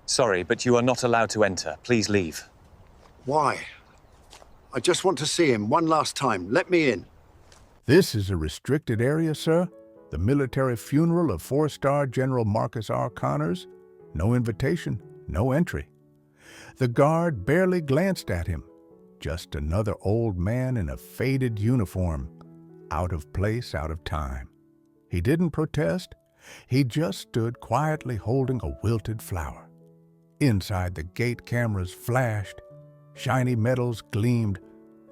Sorry, but you are not allowed to enter. Please leave. Why? I just want to see him one last time. Let me in. This is a restricted area, sir. The military funeral of 4-star General Marcus R. Connors. No invitation, no entry. The guard barely glanced at him. Just another old man in a faded uniform. Out of place, out of time. He didn't protest. He just stood quietly holding a wilted flower. Inside, the gate cameras flashed. Shiny metals gleamed.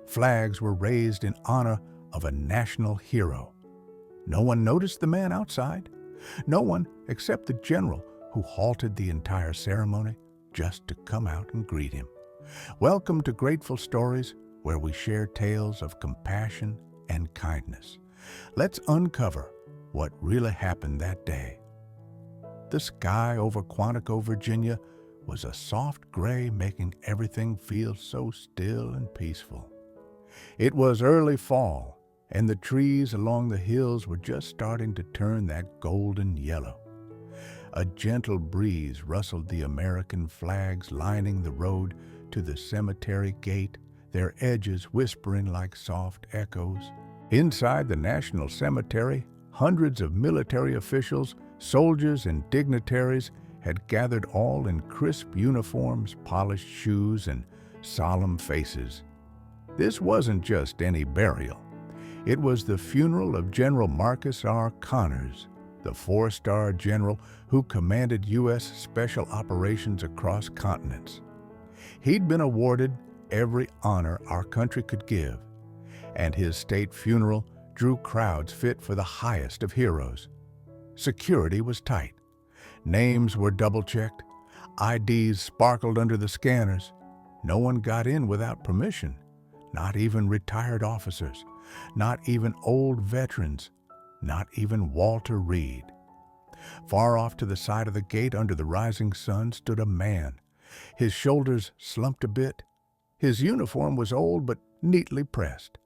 Flags were raised in honor of a national hero. No one noticed the man outside. No one except the general, who halted the entire ceremony just to come out and greet him. Welcome to Grateful Stories, where we share tales of compassion and kindness. Let's uncover what really happened that day. The sky over Quantico, Virginia, was a soft gray, making everything feel so still and peaceful. It was early fall, and the trees along the hills were just starting to turn that golden yellow. A gentle breeze rustled the American flags lining the road to the cemetery gate, their edges whispering like soft echoes. Inside the National Cemetery, hundreds of military officials, soldiers, and dignitaries had gathered, all in crisp uniforms, polished shoes, and solemn faces. This wasn't just any burial. It was the funeral of General Marcus R. Connors, the 4-star general who commanded U.S. Special Operations across continents. He'd been awarded every honor our country could give, and his state funeral drew crowds fit for the highest of heroes. Security was tight. Names were double-checked. IDs sparkled under the scanners. No one got in without permission, not even retired officers, not even old veterans, not even Walter Reed. Far off to the side of the gate under the rising sun stood a man. His shoulders slumped a bit. His uniform was old but neatly pressed.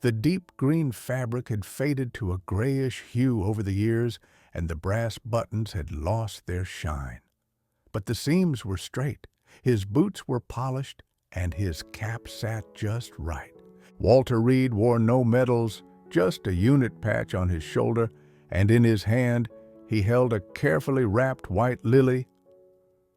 The deep green fabric had faded to a grayish hue over the years, and the brass buttons had lost their shine. But the seams were straight, his boots were polished, and his cap sat just right. Walter Reed wore no medals, just a unit patch on his shoulder, and in his hand he held a carefully wrapped white lily.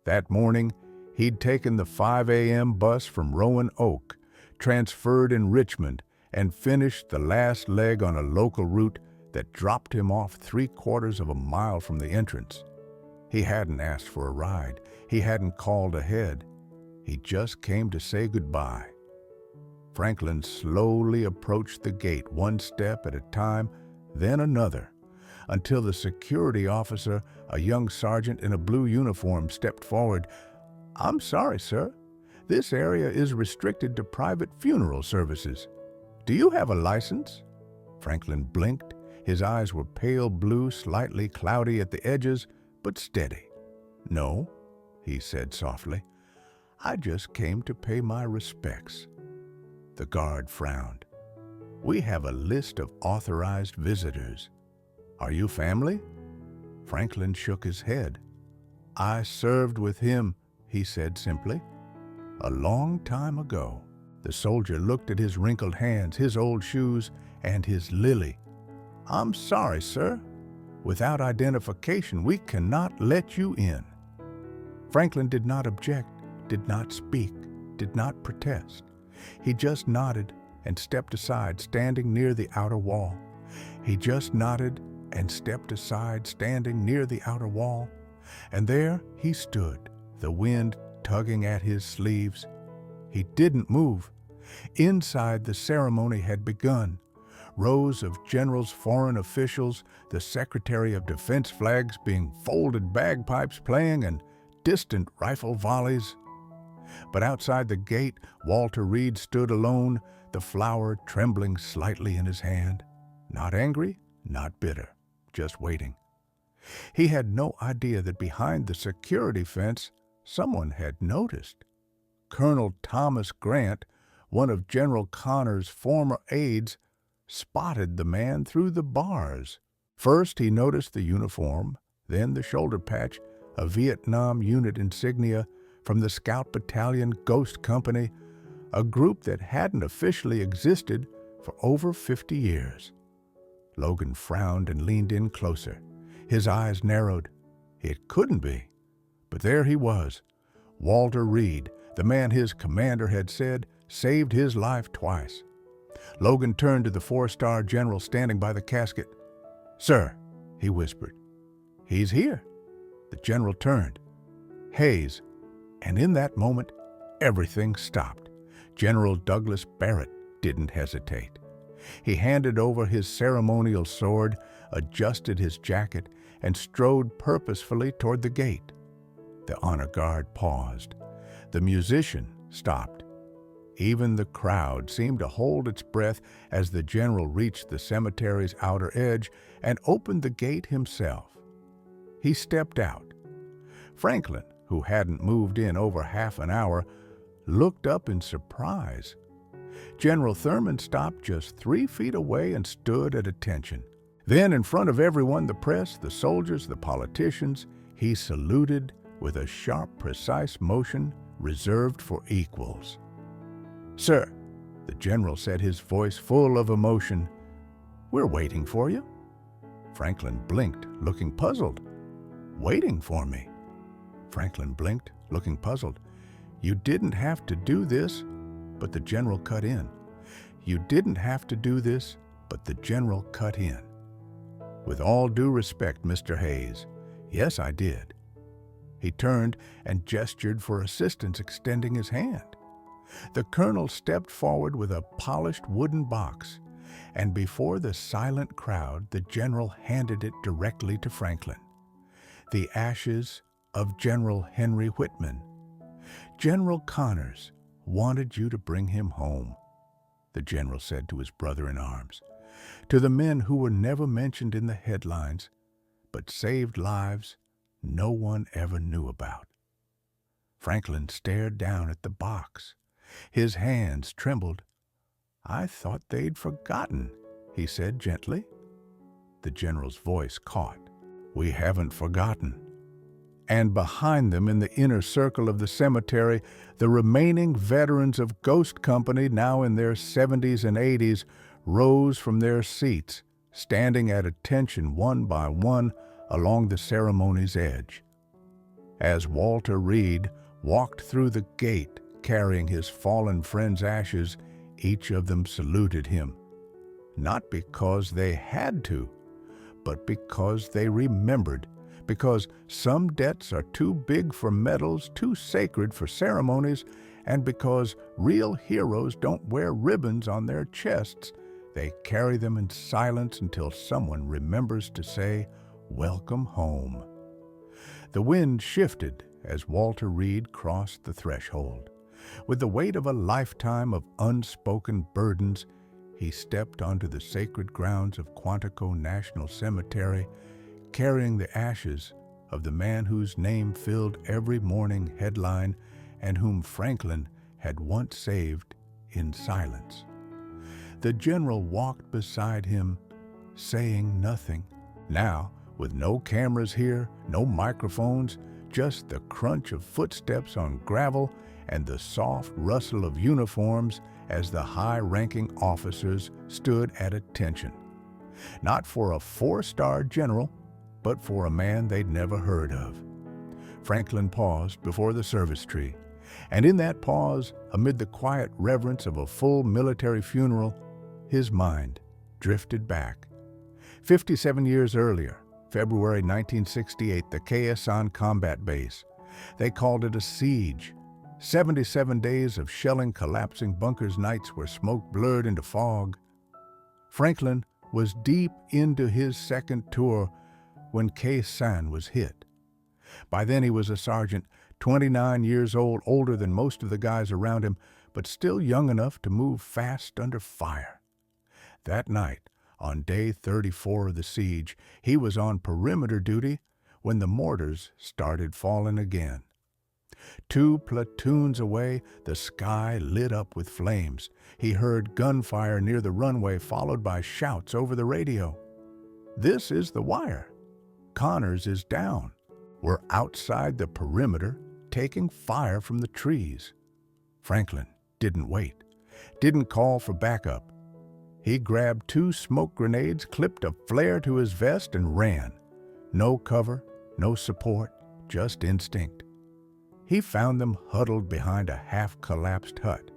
That morning, he'd taken the 5 a.m. bus from Rowan Oak, transferred in Richmond, and finished the last leg on a local route that dropped him off 3/4 of a mile from the entrance. He hadn't asked for a ride. He hadn't called ahead. He just came to say goodbye. Franklin slowly approached the gate, one step at a time, then another, until the security officer, a young sergeant in a blue uniform, stepped forward. "I'm sorry, sir. This area is restricted to private funeral services. Do you have a license?" Franklin blinked. His eyes were pale blue, slightly cloudy at the edges, but steady. "No," he said softly. "I just came to pay my respects." The guard frowned. "We have a list of authorized visitors. Are you family?" Franklin shook his head. "I served with him," he said simply. "A long time ago." The soldier looked at his wrinkled hands, his old shoes, and his lily. "I'm sorry, sir. Without identification, we cannot let you in." Franklin did not object, did not speak, did not protest. He just nodded and stepped aside, standing near the outer wall. He just nodded and stepped aside, standing near the outer wall. And there he stood, the wind tugging at his sleeves. He didn't move. Inside, the ceremony had begun. Rows of generals, foreign officials, the Secretary of Defense flags being folded, bagpipes playing, and distant rifle volleys. But outside the gate, Walter Reed stood alone, the flower trembling slightly in his hand. Not angry, not bitter, just waiting. He had no idea that behind the security fence, someone had noticed. Colonel Thomas Grant, one of General Connor's former aides, spotted the man through the bars. First, he noticed the uniform, then the shoulder patch, a Vietnam unit insignia from the Scout Battalion Ghost Company, a group that hadn't officially existed for over 50 years. Logan frowned and leaned in closer. His eyes narrowed. It couldn't be. But there he was, Walter Reed, the man his commander had said saved his life twice. Logan turned to the four-star general standing by the casket. "Sir," he whispered. "He's here." The general turned. Hayes. And in that moment, everything stopped. General Douglas Barrett didn't hesitate. He handed over his ceremonial sword, adjusted his jacket, and strode purposefully toward the gate. The honor guard paused. The musician stopped. Even the crowd seemed to hold its breath as the general reached the cemetery's outer edge and opened the gate himself. He stepped out. Franklin, who hadn't moved in over half an hour, looked up in surprise. General Thurman stopped just 3 feet away and stood at attention. Then, in front of everyone, the press, the soldiers, the politicians, he saluted with a sharp, precise motion reserved for equals. "Sir," the general said, his voice full of emotion, "we're waiting for you." Franklin blinked, looking puzzled. "Waiting for me?" Franklin blinked, looking puzzled. "You didn't have to do this," but the general cut in. "You didn't have to do this," but the general cut in. "With all due respect, Mr. Hayes, yes, I did." He turned and gestured for assistance, extending his hand. The colonel stepped forward with a polished wooden box, and before the silent crowd, the general handed it directly to Franklin. The ashes of General Henry Wittmann. "General Connors wanted you to bring him home," the general said to his brother-in-arms, "to the men who were never mentioned in the headlines, but saved lives no one ever knew about." Franklin stared down at the box. His hands trembled. "I thought they'd forgotten," he said gently. The general's voice caught. "We haven't forgotten." And behind them, in the inner circle of the cemetery, the remaining veterans of Ghost Company, now in their 70s and 80s, rose from their seats, standing at attention one by one along the ceremony's edge. As Walter Reed walked through the gate carrying his fallen friend's ashes, each of them saluted him, not because they had to, but because they remembered, because some debts are too big for medals, too sacred for ceremonies, and because real heroes don't wear ribbons on their chests, they carry them in silence until someone remembers to say, "Welcome home." The wind shifted as Walter Reed crossed the threshold. With the weight of a lifetime of unspoken burdens, he stepped onto the sacred grounds of Quantico National Cemetery, carrying the ashes of the man whose name filled every morning headline and whom Franklin had once saved in silence. The general walked beside him, saying nothing. Now, with no cameras here, no microphones, just the crunch of footsteps on gravel and the soft rustle of uniforms as the high-ranking officers stood at attention. Not for a four-star general, but for a man they'd never heard of. Franklin paused before the service tree, and in that pause, amid the quiet reverence of a full military funeral, his mind drifted back. 57 years earlier, February 1968, the Khe combat base. They called it a siege. 77 days of shelling collapsing bunkers, nights where smoke blurred into fog. Franklin was deep into his second tour when Khe was hit. By then he was a sergeant, 29 years old, older than most of the guys around him, but still young enough to move fast under fire. That night, on day 34 of the siege, he was on perimeter duty when the mortars started falling again. 2 platoons away, the sky lit up with flames. He heard gunfire near the runway, followed by shouts over the radio. "This is the wire. Connors is down." were outside the perimeter, taking fire from the trees. Franklin didn't wait, didn't call for backup. He grabbed 2 smoke grenades, clipped a flare to his vest, and ran. No cover, no support, just instinct. He found them huddled behind a half-collapsed hut.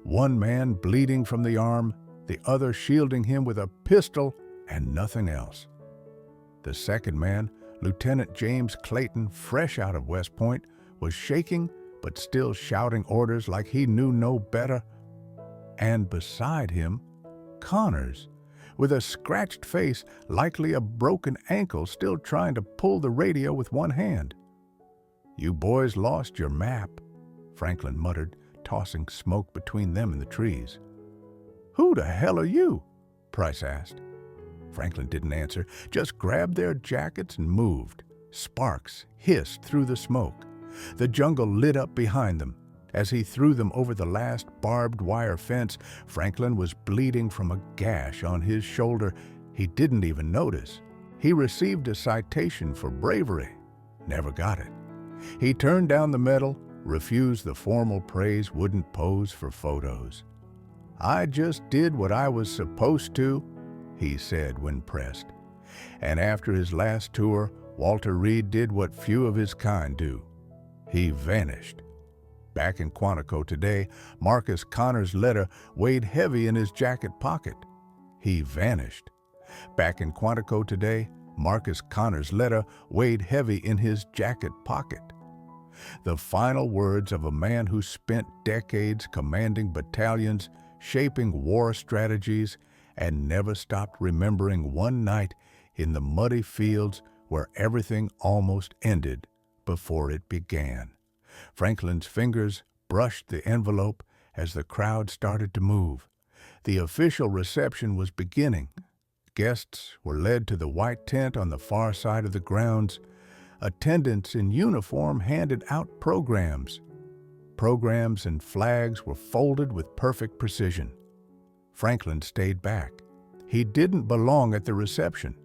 One man bleeding from the arm, the other shielding him with a pistol and nothing else. The second man, Lieutenant James Clayton, fresh out of West Point, was shaking but still shouting orders like he knew no better. And beside him, Connors, with a scratched face, likely a broken ankle, still trying to pull the radio with one hand. "You boys lost your map," Franklin muttered, tossing smoke between them and the trees. "Who the hell are you?" Price asked. Franklin didn't answer, just grabbed their jackets and moved. Sparks hissed through the smoke. The jungle lit up behind them. As he threw them over the last barbed wire fence, Franklin was bleeding from a gash on his shoulder he didn't even notice. He received a citation for bravery. Never got it. He turned down the medal, refused the formal praise, wouldn't pose for photos. "I just did what I was supposed to," he said when pressed. And after his last tour, Walter Reed did what few of his kind do. He vanished. Back in Quantico today, Marcus Connor's letter weighed heavy in his jacket pocket. He vanished. Back in Quantico today, Marcus Connor's letter weighed heavy in his jacket pocket. The final words of a man who spent decades commanding battalions, shaping war strategies, and never stopped remembering one night in the muddy fields where everything almost ended before it began. Franklin's fingers brushed the envelope as the crowd started to move. The official reception was beginning. Guests were led to the white tent on the far side of the grounds. Attendants in uniform handed out programs. Programs and flags were folded with perfect precision. Franklin stayed back. He didn't belong at the reception.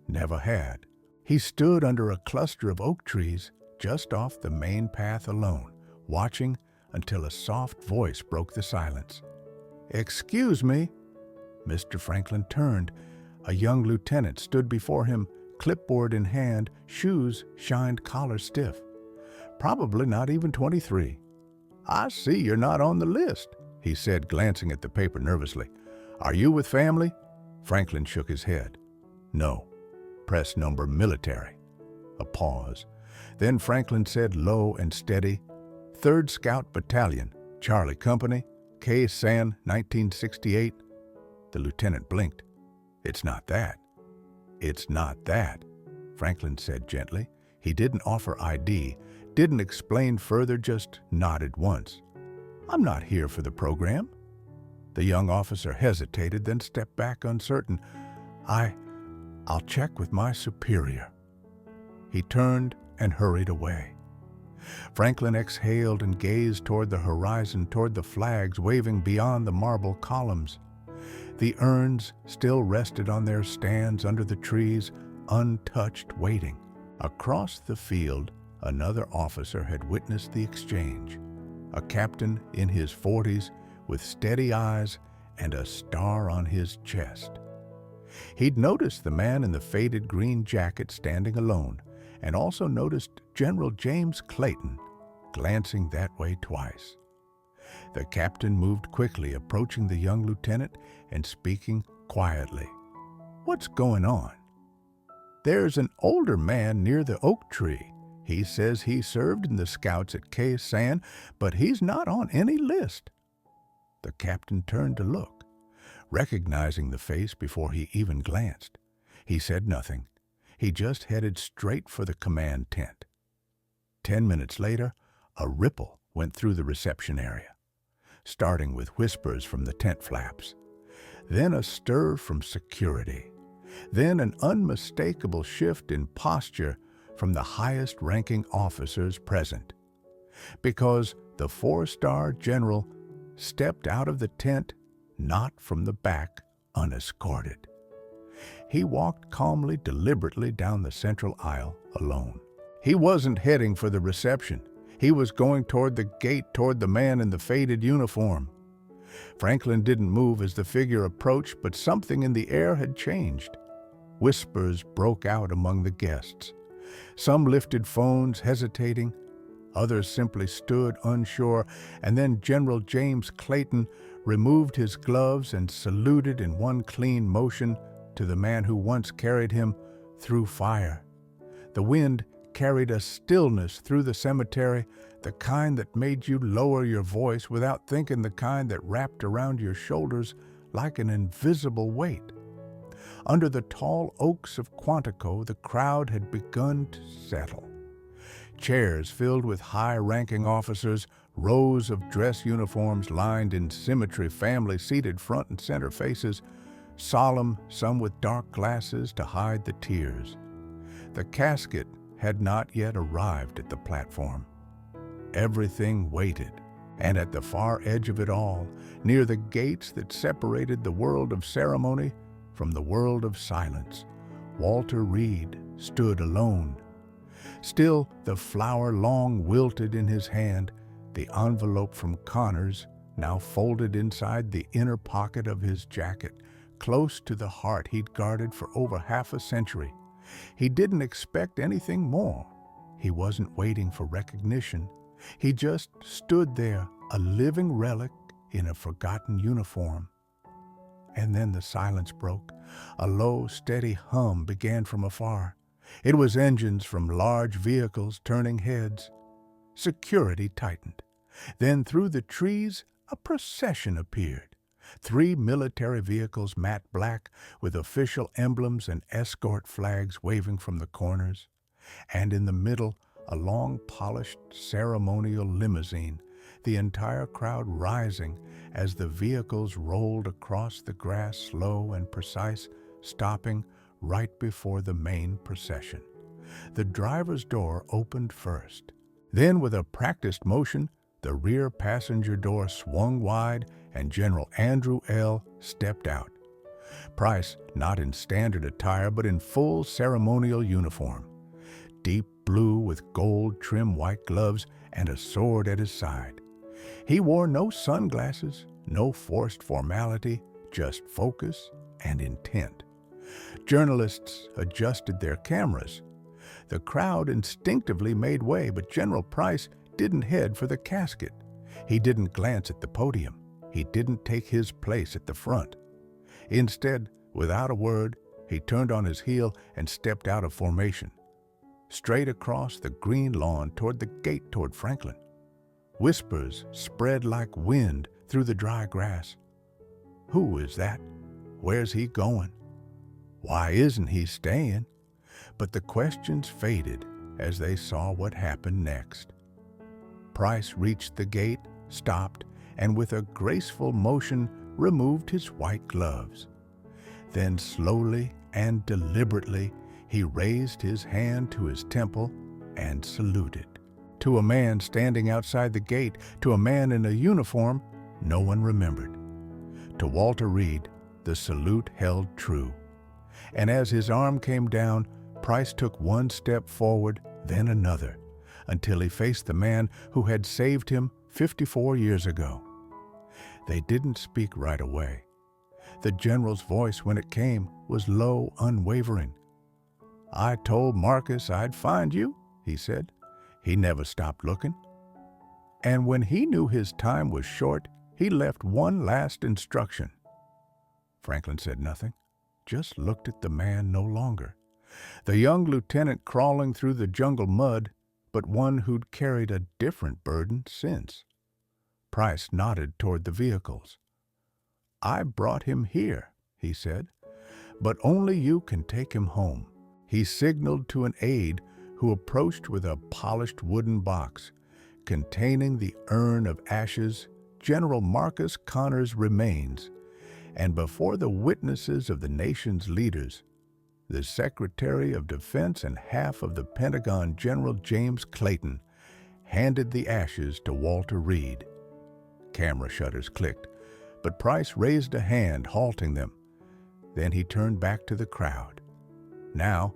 Never had. He stood under a cluster of oak trees just off the main path alone, watching until a soft voice broke the silence. "Excuse me." Mr. Franklin turned. A young lieutenant stood before him, clipboard in hand, shoes shined collar stiff. Probably not even 23. "I see you're not on the list," he said, glancing at the paper nervously. "Are you with family?" Franklin shook his head. "No. Press number military." A pause. Then Franklin said low and steady, "3rd Scout Battalion, Charlie Company, K. San, 1968. The lieutenant blinked. "It's not that." "It's not that," Franklin said gently. He didn't offer ID, didn't explain further, just nodded once. "I'm not here for the program." The young officer hesitated, then stepped back uncertain. I'll check with my superior." He turned and hurried away. Franklin exhaled and gazed toward the horizon, toward the flags waving beyond the marble columns. The urns still rested on their stands under the trees, untouched, waiting. Across the field, another officer had witnessed the exchange. A captain in his 40s with steady eyes and a star on his chest. He'd noticed the man in the faded green jacket standing alone, and also noticed General James Clayton glancing that way twice. The captain moved quickly, approaching the young lieutenant and speaking quietly. "What's going on?" "There's an older man near the oak tree. He says he served in the scouts at K. San, but he's not on any list." The captain turned to look, recognizing the face before he even glanced. He said nothing. He just headed straight for the command tent. 10 minutes later, a ripple went through the reception area, starting with whispers from the tent flaps. Then a stir from security. Then an unmistakable shift in posture from the highest-ranking officers present. Because the 4-star general stepped out of the tent, not from the back, unescorted. He walked calmly, deliberately down the central aisle alone. He wasn't heading for the reception. He was going toward the gate, toward the man in the faded uniform. Franklin didn't move as the figure approached, but something in the air had changed. Whispers broke out among the guests. Some lifted phones, hesitating. Others simply stood unsure, and then General James Clayton removed his gloves and saluted in one clean motion to the man who once carried him through fire. The wind carried a stillness through the cemetery, the kind that made you lower your voice without thinking, the kind that wrapped around your shoulders like an invisible weight. Under the tall oaks of Quantico, the crowd had begun to settle. Chairs filled with high-ranking officers, rows of dress uniforms lined in symmetry, families seated front and center, faces solemn, some with dark glasses to hide the tears. The casket had not yet arrived at the platform. Everything waited, and at the far edge of it all, near the gates that separated the world of ceremony from the world of silence, Walter Reed stood alone. Still, the flower long wilted in his hand, the envelope from Connors now folded inside the inner pocket of his jacket, close to the heart he'd guarded for over half a century. He didn't expect anything more. He wasn't waiting for recognition. He just stood there, a living relic in a forgotten uniform. And then the silence broke. A low, steady hum began from afar. It was engines from large vehicles turning heads. Security tightened. Then through the trees, a procession appeared. 3 military vehicles, matte black, with official emblems and escort flags waving from the corners. And in the middle, a long, polished, ceremonial limousine, the entire crowd rising as the vehicles rolled across the grass, slow and precise, stopping right before the main procession. The driver's door opened first. Then, with a practiced motion, the rear passenger door swung wide and General Andrew L. stepped out. Price, not in standard attire, but in full ceremonial uniform. Deep blue with gold trim white gloves and a sword at his side. He wore no sunglasses, no forced formality, just focus and intent. Journalists adjusted their cameras. The crowd instinctively made way, but General Price didn't head for the casket. He didn't glance at the podium. He didn't take his place at the front. Instead, without a word, he turned on his heel and stepped out of formation, straight across the green lawn toward the gate toward Franklin. Whispers spread like wind through the dry grass. Who is that? Where's he going? Why isn't he staying? But the questions faded as they saw what happened next. Price reached the gate, stopped, and with a graceful motion removed his white gloves. Then slowly and deliberately he raised his hand to his temple and saluted. To a man standing outside the gate, to a man in a uniform no one remembered. To Walter Reed, the salute held true. And as his arm came down, Price took one step forward, then another, until he faced the man who had saved him 54 years ago. They didn't speak right away. The general's voice, when it came, was low, unwavering. "I told Marcus I'd find you," he said. He never stopped looking. And when he knew his time was short, he left one last instruction. Franklin said nothing, just looked at the man no longer. The young lieutenant crawling through the jungle mud, but one who'd carried a different burden since. Price nodded toward the vehicles. "I brought him here," he said, "but only you can take him home." He signaled to an aide who approached with a polished wooden box containing the urn of ashes, General Marcus Connor's remains, and before the witnesses of the nation's leaders, the Secretary of Defense and half of the Pentagon, General James Clayton, handed the ashes to Walter Reed. Camera shutters clicked, but Price raised a hand, halting them. Then he turned back to the crowd. Now,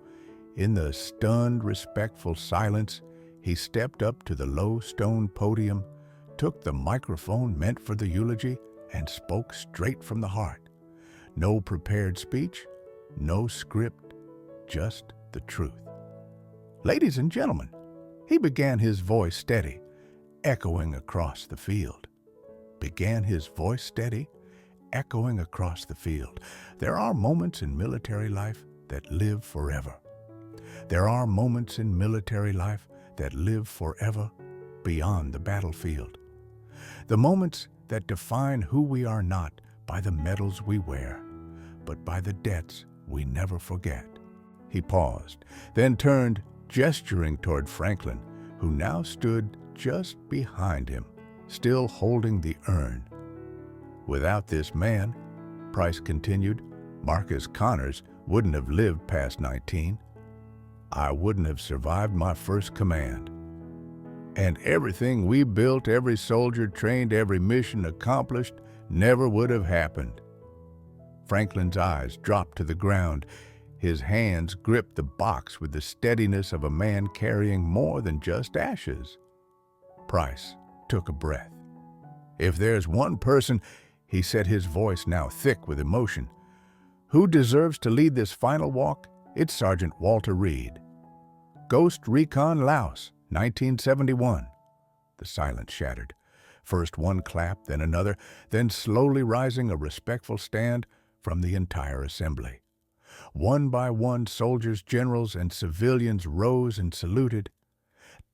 In the stunned, respectful silence, he stepped up to the low stone podium, took the microphone meant for the eulogy, and spoke straight from the heart. No prepared speech, no script, just the truth. Ladies and gentlemen, he began, his voice steady, echoing across the field. Began his voice steady, echoing across the field. There are moments in military life that live forever. There are moments in military life that live forever beyond the battlefield. The moments that define who we are not by the medals we wear, but by the debts we never forget. He paused, then turned, gesturing toward Franklin, who now stood just behind him, still holding the urn. Without this man, Price continued, Marcus Connors wouldn't have lived past 19. I wouldn't have survived my first command. And everything we built, every soldier trained, every mission accomplished, never would have happened. Franklin's eyes dropped to the ground. His hands gripped the box with the steadiness of a man carrying more than just ashes. Price took a breath. If there's one person, he said, his voice now thick with emotion, who deserves to lead this final walk, it's Sergeant Walter Reed. Ghost Recon Laos, 1971. The silence shattered. First one clap, then another, then slowly rising a respectful stand from the entire assembly. One by one, soldiers, generals, and civilians rose and saluted.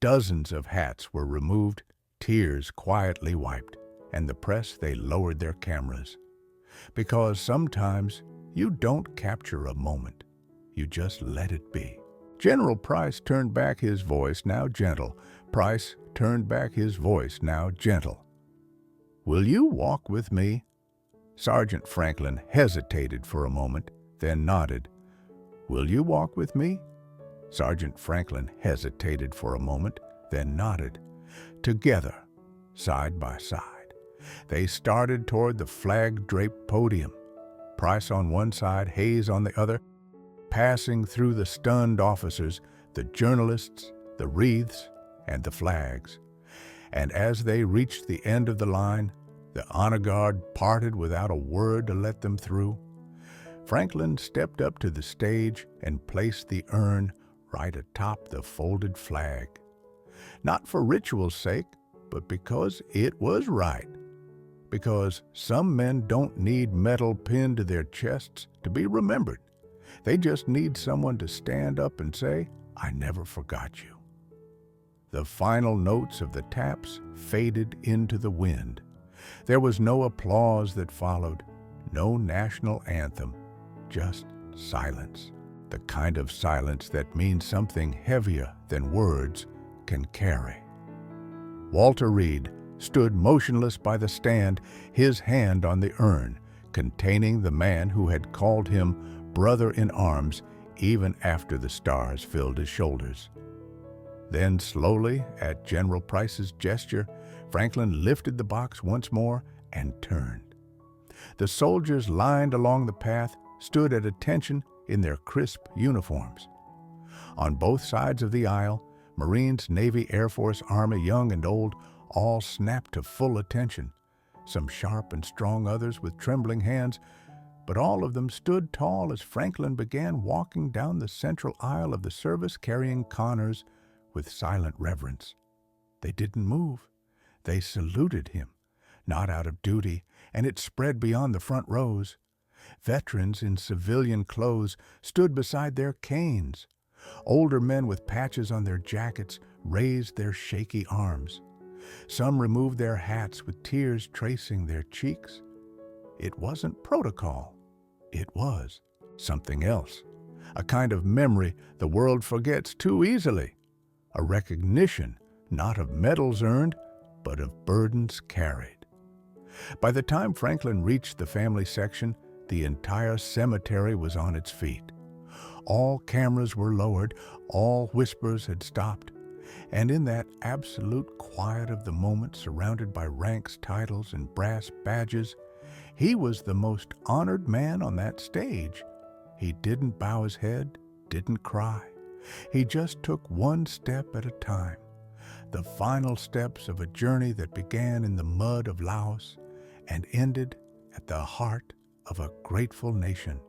Dozens of hats were removed, tears quietly wiped, and the press, they lowered their cameras. Because sometimes you don't capture a moment, you just let it be. General Price turned back, his voice now gentle. Price turned back, his voice now gentle. Will you walk with me? Sergeant Franklin hesitated for a moment, then nodded. Will you walk with me? Sergeant Franklin hesitated for a moment, then nodded. Together, side by side, they started toward the flag-draped podium. Price on one side, Hayes on the other, passing through the stunned officers, the journalists, the wreaths, and the flags. And as they reached the end of the line, the honor guard parted without a word to let them through. Franklin stepped up to the stage and placed the urn right atop the folded flag. Not for ritual's sake, but because it was right. Because some men don't need metal pinned to their chests to be remembered. They just need someone to stand up and say, I never forgot you. The final notes of the taps faded into the wind. There was no applause that followed, no national anthem, just silence. The kind of silence that means something heavier than words can carry. Walter Reed stood motionless by the stand, his hand on the urn, containing the man who had called him brother in arms even after the stars filled his shoulders. Then slowly, at General Price's gesture, Franklin lifted the box once more and turned. The soldiers lined along the path stood at attention in their crisp uniforms. On both sides of the aisle, Marines, Navy, Air Force, Army, young and old, all snapped to full attention, some sharp and strong, others with trembling hands, but all of them stood tall as Franklin began walking down the central aisle of the service, carrying Connors with silent reverence. They didn't move. They saluted him, not out of duty, and it spread beyond the front rows. Veterans in civilian clothes stood beside their canes. Older men with patches on their jackets raised their shaky arms. Some removed their hats with tears tracing their cheeks. It wasn't protocol. It was something else, a kind of memory the world forgets too easily, a recognition not of medals earned, but of burdens carried. By the time Franklin reached the family section, the entire cemetery was on its feet. All cameras were lowered, all whispers had stopped, and in that absolute quiet of the moment, surrounded by ranks, titles, and brass badges, he was the most honored man on that stage. He didn't bow his head, didn't cry, He just took one step at a time, the final steps of a journey that began in the mud of Laos and ended at the heart of a grateful nation.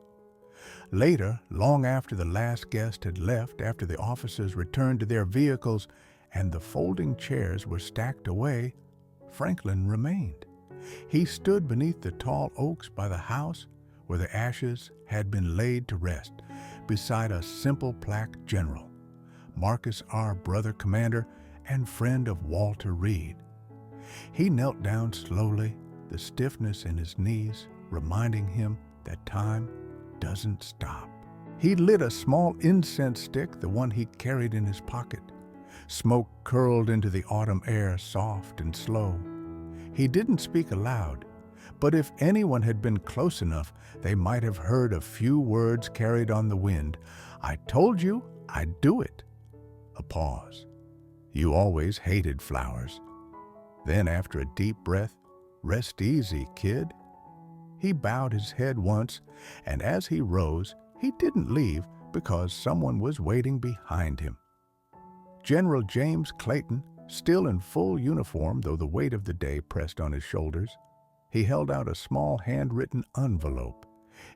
Later, long after the last guest had left, after the officers returned to their vehicles and the folding chairs were stacked away, Franklin remained. He stood beneath the tall oaks by the house where the ashes had been laid to rest, beside a simple plaque, General Marcus R. Brother Commander and friend of Walter Reed. He knelt down slowly, the stiffness in his knees reminding him that time doesn't stop. He lit a small incense stick, the one he carried in his pocket. Smoke curled into the autumn air, soft and slow. He didn't speak aloud, but if anyone had been close enough, they might have heard a few words carried on the wind. "I told you I'd do it." A pause. "You always hated flowers." Then, after a deep breath, "Rest easy, kid." He bowed his head once, and as he rose, he didn't leave because someone was waiting behind him. General James Clayton, still in full uniform, though the weight of the day pressed on his shoulders. He held out a small handwritten envelope,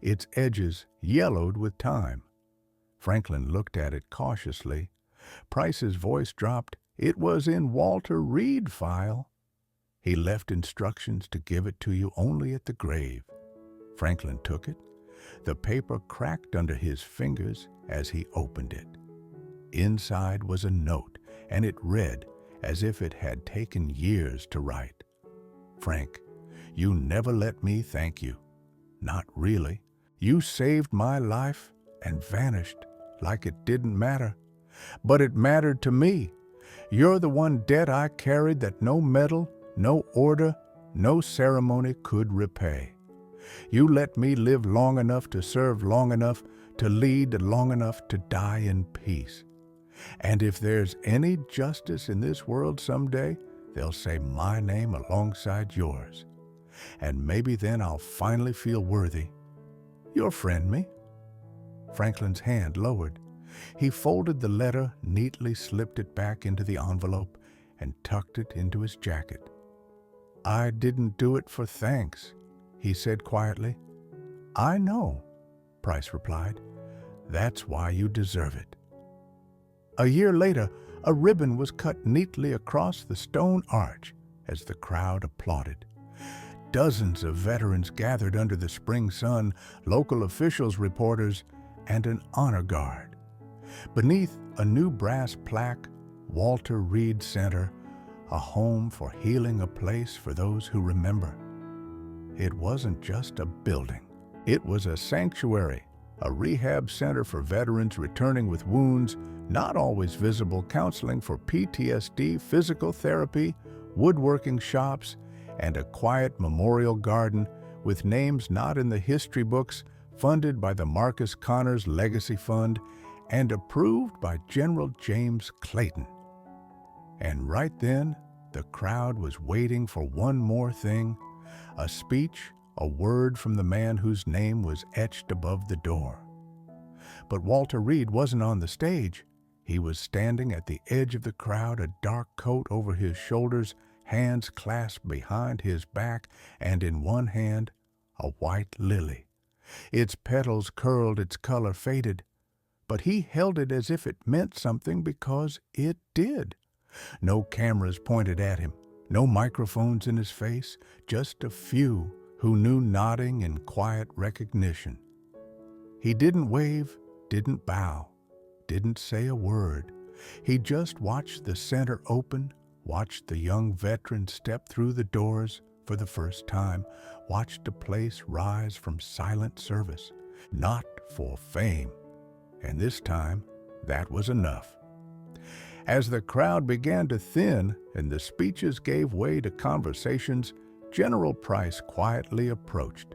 its edges yellowed with time. Franklin looked at it cautiously. Price's voice dropped. "It was in Walter Reed file." "He left instructions to give it to you only at the grave." Franklin took it. The paper cracked under his fingers as he opened it. Inside was a note, and it read as if it had taken years to write. "Frank, you never let me thank you. Not really. You saved my life and vanished like it didn't matter. But it mattered to me. You're the one debt I carried that no medal, no order, no ceremony could repay. You let me live long enough to serve long enough to lead long enough to die in peace. And if there's any justice in this world someday, they'll say my name alongside yours. And maybe then I'll finally feel worthy. You'll friend me." Franklin's hand lowered. He folded the letter, neatly slipped it back into the envelope, and tucked it into his jacket. "I didn't do it for thanks," he said quietly. "I know," Price replied. "That's why you deserve it." A year later, a ribbon was cut neatly across the stone arch as the crowd applauded. Dozens of veterans gathered under the spring sun, local officials, reporters, and an honor guard. Beneath a new brass plaque, Walter Reed Center, a home for healing, a place for those who remember. It wasn't just a building. It was a sanctuary, a rehab center for veterans returning with wounds, not always visible, counseling for PTSD, physical therapy, woodworking shops, and a quiet memorial garden with names not in the history books, funded by the Marcus Connors Legacy Fund and approved by General James Clayton. And right then, the crowd was waiting for one more thing, a speech, a word from the man whose name was etched above the door. But Walter Reed wasn't on the stage. He was standing at the edge of the crowd, a dark coat over his shoulders, hands clasped behind his back, and in one hand, a white lily. Its petals curled, its color faded, but he held it as if it meant something because it did. No cameras pointed at him, no microphones in his face, just a few who knew nodding in quiet recognition. He didn't wave, didn't bow, didn't say a word. He just watched the center open, watched the young veteran step through the doors for the first time, watched a place rise from silent service, not for fame. And this time, that was enough. As the crowd began to thin and the speeches gave way to conversations, General Price quietly approached.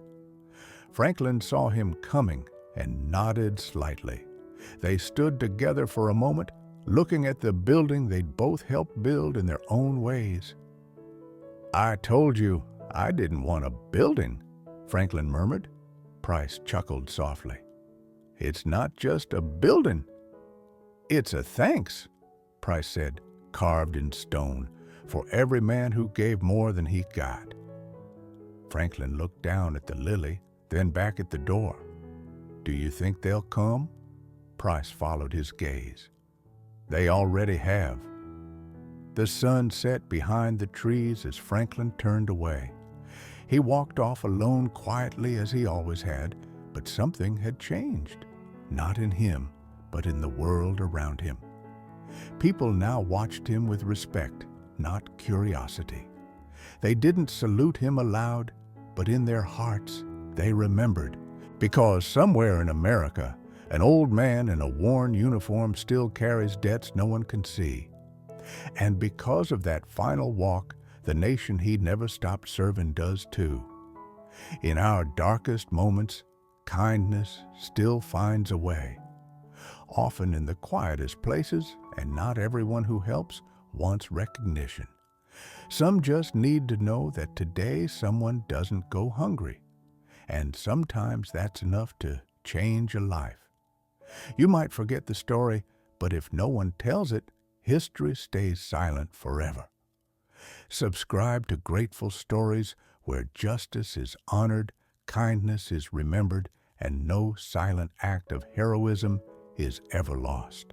Franklin saw him coming and nodded slightly. They stood together for a moment, looking at the building they'd both helped build in their own ways. "I told you I didn't want a building," Franklin murmured. Price chuckled softly. "It's not just a building. "It's a thanks," Price said, "carved in stone, for every man who gave more than he got." Franklin looked down at the lily, then back at the door. "Do you think they'll come?" Price followed his gaze. "They already have." The sun set behind the trees as Franklin turned away. He walked off alone quietly as he always had, but something had changed. Not in him, but in the world around him. People now watched him with respect, not curiosity. They didn't salute him aloud, but in their hearts they remembered, because somewhere in America, an old man in a worn uniform still carries debts no one can see. And because of that final walk, the nation he never stopped serving does too. In our darkest moments, kindness still finds a way. Often in the quietest places, and not everyone who helps wants recognition. Some just need to know that today someone doesn't go hungry. And sometimes that's enough to change a life. You might forget the story, but if no one tells it, history stays silent forever. Subscribe to Grateful Stories, where justice is honored, kindness is remembered, and no silent act of heroism is ever lost.